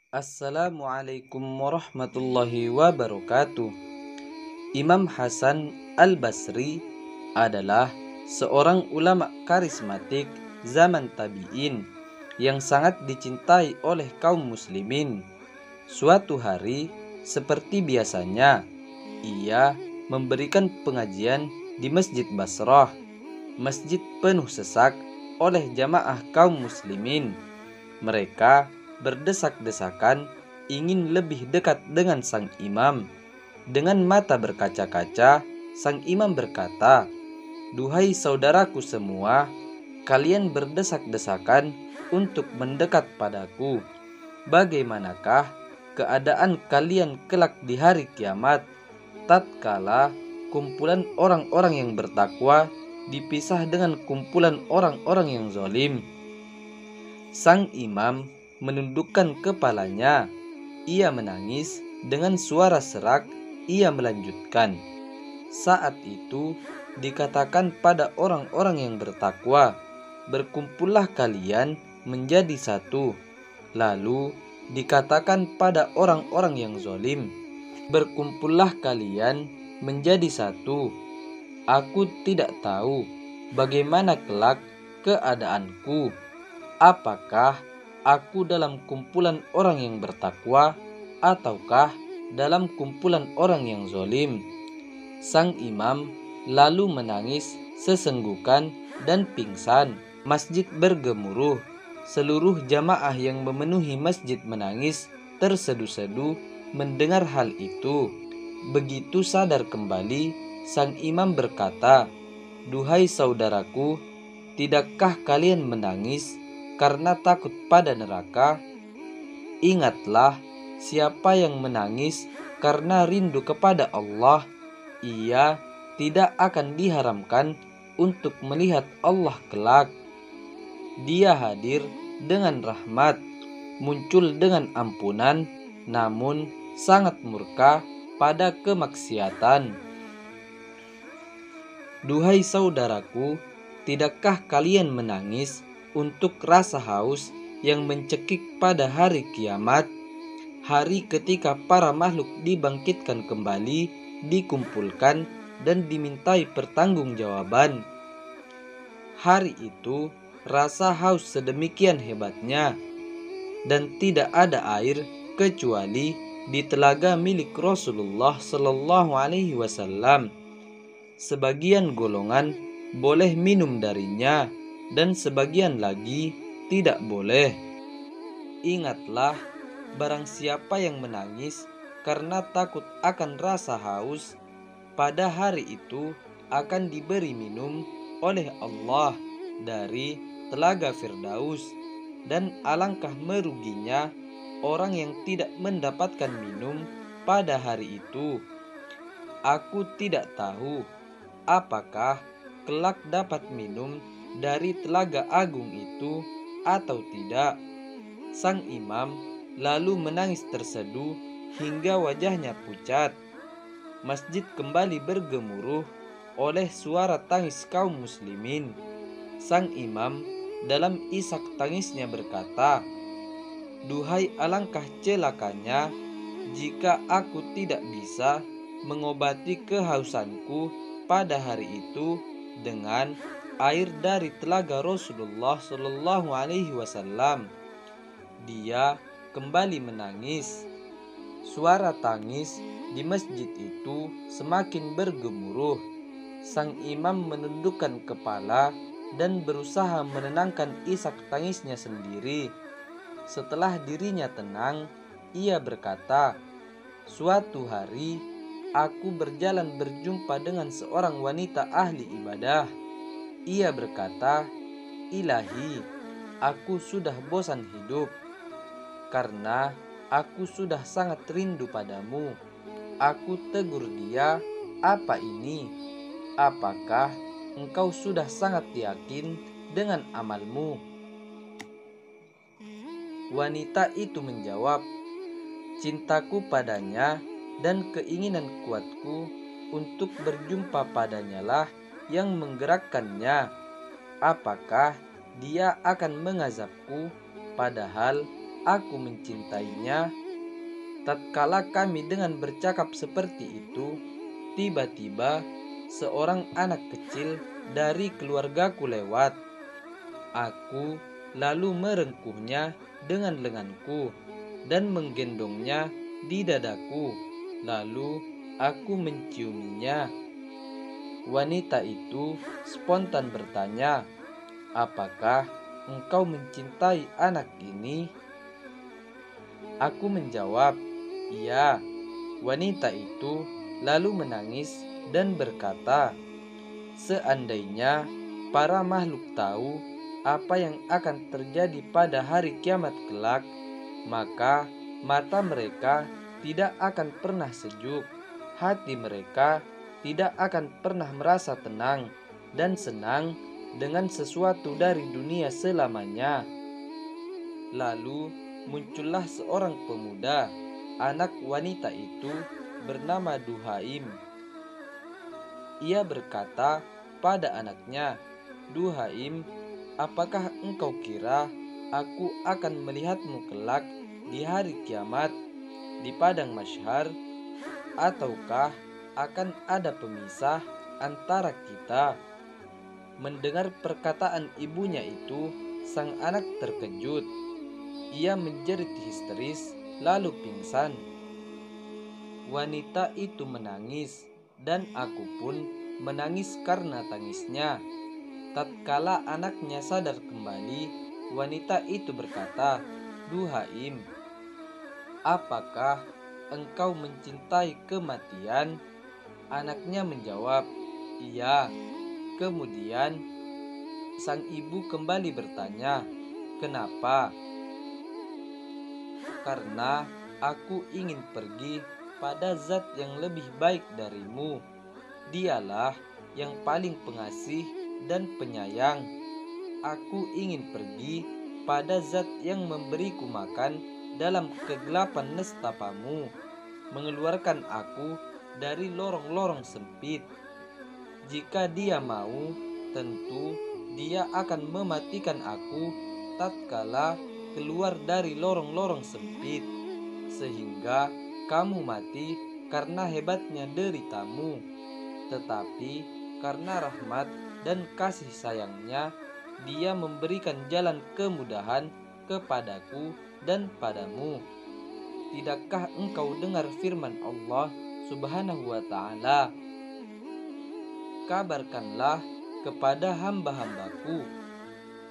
Assalamualaikum warahmatullahi wabarakatuh. Imam Hasan al-Basri adalah seorang ulama karismatik zaman tabi'in yang sangat dicintai oleh kaum muslimin. Suatu hari, seperti biasanya, ia memberikan pengajian di Masjid Basrah. Masjid penuh sesak oleh jamaah kaum muslimin. Mereka berdesak-desakan ingin lebih dekat dengan sang imam. Dengan mata berkaca-kaca, sang imam berkata, "Duhai saudaraku semua, kalian berdesak-desakan untuk mendekat padaku. Bagaimanakah keadaan kalian kelak di hari kiamat, tatkala kumpulan orang-orang yang bertakwa dipisah dengan kumpulan orang-orang yang zalim?" Sang imam menundukkan kepalanya. Ia menangis dengan suara serak. Ia melanjutkan, "Saat itu dikatakan pada orang-orang yang bertakwa, berkumpullah kalian menjadi satu. Lalu dikatakan pada orang-orang yang zalim, berkumpullah kalian menjadi satu. Aku tidak tahu bagaimana kelak keadaanku. Apakah aku dalam kumpulan orang yang bertakwa ataukah dalam kumpulan orang yang zalim?" Sang imam lalu menangis sesenggukan dan pingsan. Masjid bergemuruh. Seluruh jamaah yang memenuhi masjid menangis tersedu-sedu mendengar hal itu. Begitu sadar kembali, sang imam berkata, "Duhai saudaraku, tidakkah kalian menangis karena takut pada neraka? Ingatlah, siapa yang menangis karena rindu kepada Allah, ia tidak akan diharamkan untuk melihat Allah kelak. Dia hadir dengan rahmat, muncul dengan ampunan, namun sangat murka pada kemaksiatan. Duhai saudaraku, tidakkah kalian menangis untuk rasa haus yang mencekik pada hari kiamat, hari ketika para makhluk dibangkitkan kembali, dikumpulkan dan dimintai pertanggungjawaban? Hari itu rasa haus sedemikian hebatnya, dan tidak ada air kecuali di telaga milik Rasulullah Sallallahu Alaihi Wasallam. Sebagian golongan boleh minum darinya dan sebagian lagi tidak boleh. Ingatlah, barang siapa yang menangis karena takut akan rasa haus, pada hari itu akan diberi minum oleh Allah dari telaga Firdaus, dan alangkah meruginya orang yang tidak mendapatkan minum pada hari itu. Aku tidak tahu apakah kelak dapat minum dari telaga agung itu atau tidak." Sang imam lalu menangis terseduh hingga wajahnya pucat. Masjid kembali bergemuruh oleh suara tangis kaum muslimin. Sang imam dalam isak tangisnya berkata, "Duhai alangkah celakanya jika aku tidak bisa mengobati kehausanku pada hari itu dengan air dari telaga Rasulullah Shallallahu Alaihi Wasallam." Dia kembali menangis. Suara tangis di masjid itu semakin bergemuruh. Sang imam menundukkan kepala dan berusaha menenangkan isak tangisnya sendiri. Setelah dirinya tenang, ia berkata, "Suatu hari aku berjalan berjumpa dengan seorang wanita ahli ibadah. Ia berkata, 'Ilahi, aku sudah bosan hidup karena aku sudah sangat rindu padamu.' Aku tegur dia, 'Apa ini? Apakah engkau sudah sangat yakin dengan amalmu?' Wanita itu menjawab, 'Cintaku padanya dan keinginan kuatku untuk berjumpa padanya lah yang menggerakkannya. Apakah dia akan mengazabku padahal aku mencintainya. Tatkala kami dengan bercakap seperti itu, tiba-tiba seorang anak kecil dari keluargaku lewat. Aku lalu merengkuhnya dengan lenganku dan menggendongnya di dadaku. Lalu aku menciuminya. Wanita itu spontan bertanya, "Apakah engkau mencintai anak ini?" Aku menjawab, "Iya." Wanita itu lalu menangis dan berkata, "Seandainya para makhluk tahu apa yang akan terjadi pada hari kiamat kelak, maka mata mereka tidak akan pernah sejuk, hati mereka tidak akan pernah merasa tenang dan senang dengan sesuatu dari dunia selamanya." Lalu muncullah seorang pemuda, anak wanita itu bernama Duhaim. Ia berkata pada anaknya, "Duhaim, apakah engkau kira aku akan melihatmu kelak di hari kiamat di padang mahsyar, ataukah akan ada pemisah antara kita?" Mendengar perkataan ibunya itu, sang anak terkejut. Ia menjerit histeris lalu pingsan. Wanita itu menangis dan aku pun menangis karena tangisnya. Tatkala anaknya sadar kembali, wanita itu berkata, "Duhaim, apakah engkau mencintai kematian?" Anaknya menjawab, "Iya." Kemudian sang ibu kembali bertanya, "Kenapa?" "Karena aku ingin pergi pada zat yang lebih baik darimu. Dialah yang paling pengasih dan penyayang. Aku ingin pergi pada zat yang memberiku makan dalam kegelapan nestapamu, mengeluarkan aku dari lorong-lorong sempit. Jika dia mau, tentu dia akan mematikan aku tatkala keluar dari lorong-lorong sempit, sehingga kamu mati karena hebatnya deritamu. Tetapi karena rahmat dan kasih sayangnya, dia memberikan jalan kemudahan kepadaku dan padamu. Tidakkah engkau dengar firman Allah Subhanahu wa ta'ala, kabarkanlah kepada hamba-hambaku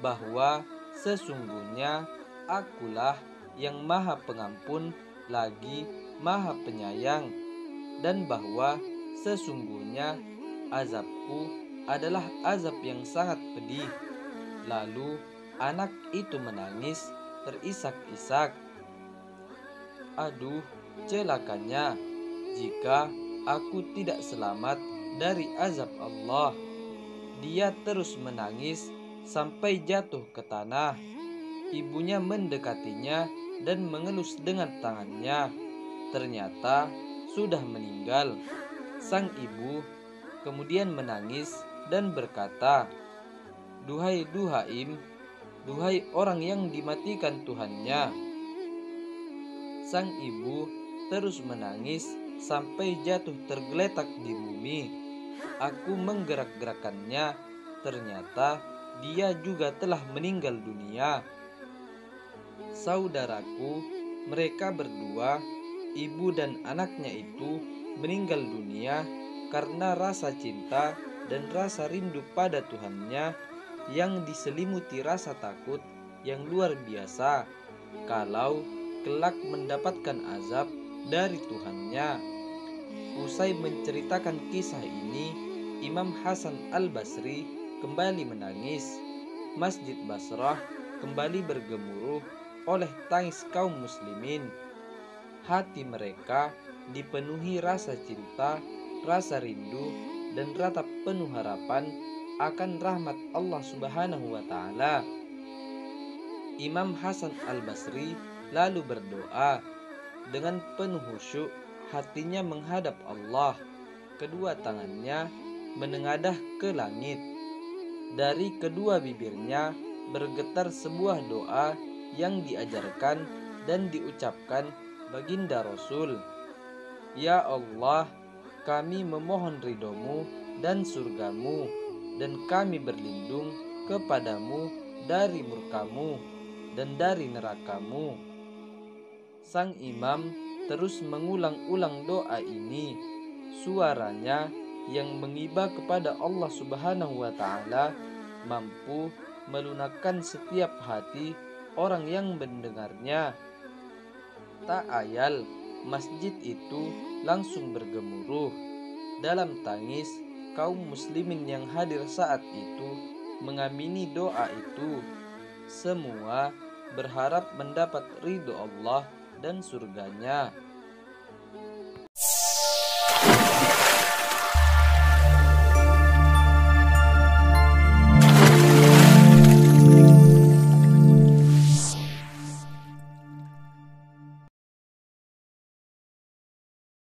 bahwa sesungguhnya akulah yang maha pengampun lagi maha penyayang, dan bahwa sesungguhnya azabku adalah azab yang sangat pedih." Lalu anak itu menangis terisak-isak. "Aduh, celakanya jika aku tidak selamat dari azab Allah." Dia terus menangis sampai jatuh ke tanah. Ibunya mendekatinya dan mengelus dengan tangannya. Ternyata sudah meninggal. Sang ibu kemudian menangis dan berkata, "Duhai Duhaim, duhai orang yang dimatikan Tuhannya." Sang ibu terus menangis sampai jatuh tergeletak di bumi. Aku menggerak-gerakkannya, ternyata dia juga telah meninggal dunia. Saudaraku, mereka berdua, ibu dan anaknya itu, meninggal dunia karena rasa cinta dan rasa rindu pada Tuhannya yang diselimuti rasa takut yang luar biasa kalau kelak mendapatkan azab dari Tuhannya. Usai menceritakan kisah ini, Imam Hasan al-Basri kembali menangis. Masjid Basrah kembali bergemuruh oleh tangis kaum muslimin. Hati mereka dipenuhi rasa cinta, rasa rindu, dan ratap penuh harapan akan rahmat Allah Subhanahu wa ta'ala. Imam Hasan al-Basri lalu berdoa. Dengan penuh khusyuk, hatinya menghadap Allah. Kedua tangannya menengadah ke langit. Dari kedua bibirnya bergetar sebuah doa yang diajarkan dan diucapkan baginda Rasul. Ya Allah, kami memohon ridho-Mu dan surga-Mu, dan kami berlindung kepadamu dari murka-Mu dan dari neraka-Mu. Sang imam terus mengulang-ulang doa ini. Suaranya yang mengiba kepada Allah Subhanahu wa Ta'ala mampu melunakkan setiap hati orang yang mendengarnya. Tak ayal, masjid itu langsung bergemuruh. Dalam tangis, kaum muslimin yang hadir saat itu mengamini doa itu. Semua berharap mendapat ridho Allah dan surganya.